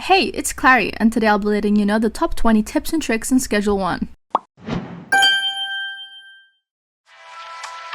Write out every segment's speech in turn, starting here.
Hey, it's Clary, and today I'll be letting you know the top 20 tips and tricks in Schedule 1.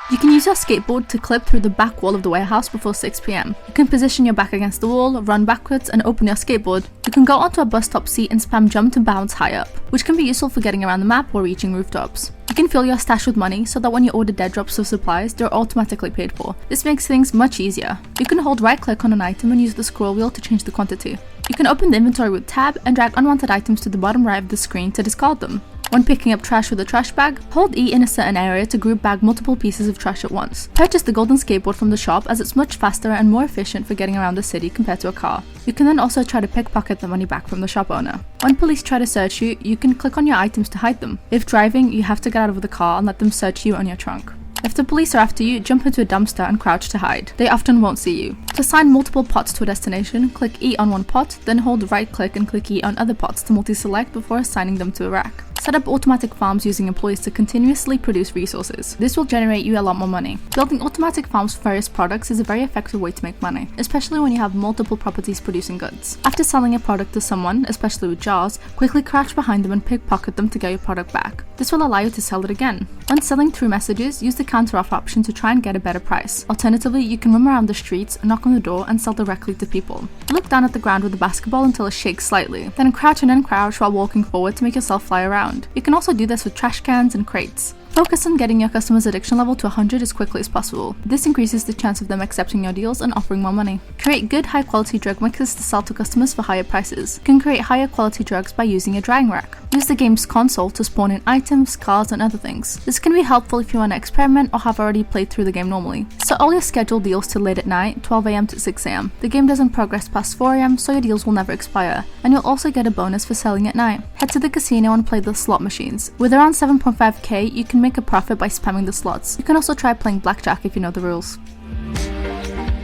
You can use your skateboard to clip through the back wall of the warehouse before 6 PM. You can position your back against the wall, run backwards, and open your skateboard. You can go onto a bus stop seat and spam jump to bounce high up, which can be useful for getting around the map or reaching rooftops. You can fill your stash with money so that when you order dead drops of supplies, they're automatically paid for. This makes things much easier. You can hold right click on an item and use the scroll wheel to change the quantity. You can open the inventory with tab and drag unwanted items to the bottom right of the screen to discard them. When picking up trash with a trash bag, hold E in a certain area to group bag multiple pieces of trash at once. Purchase the golden skateboard from the shop as it's much faster and more efficient for getting around the city compared to a car. You can then also try to pickpocket the money back from the shop owner. When police try to search you, you can click on your items to hide them. If driving, you have to get out of the car and let them search you on your trunk. If the police are after you, jump into a dumpster and crouch to hide. They often won't see you. To assign multiple pots to a destination, click E on one pot, then hold right click and click E on other pots to multi-select before assigning them to a rack. Set up automatic farms using employees to continuously produce resources. This will generate you a lot more money. Building automatic farms for various products is a very effective way to make money, especially when you have multiple properties producing goods. After selling a product to someone, especially with jars, quickly crouch behind them and pickpocket them to get your product back. This will allow you to sell it again. When selling through messages, use the counter-offer option to try and get a better price. Alternatively, you can roam around the streets, knock on the door, and sell directly to people. Look down at the ground with the basketball until it shakes slightly, then crouch and uncrouch while walking forward to make yourself fly around. You can also do this with trash cans and crates. Focus on getting your customers' addiction level to 100 as quickly as possible. This increases the chance of them accepting your deals and offering more money. Create good high-quality drug mixes to sell to customers for higher prices. You can create higher quality drugs by using a drying rack. Use the game's console to spawn in items, cars, and other things. This can be helpful if you want to experiment or have already played through the game normally. Set all your scheduled deals to late at night, 12 AM to 6 AM. The game doesn't progress past 4 AM, so your deals will never expire, and you'll also get a bonus for selling at night. Head to the casino and play the slot machines. With around 7.5k, you can make a profit by spamming the slots. You can also try playing blackjack if you know the rules.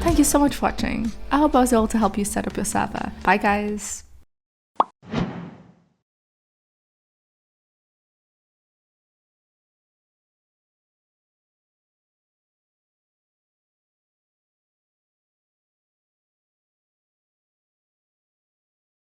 Thank you so much for watching. I hope I was able to help you set up your server. Bye guys!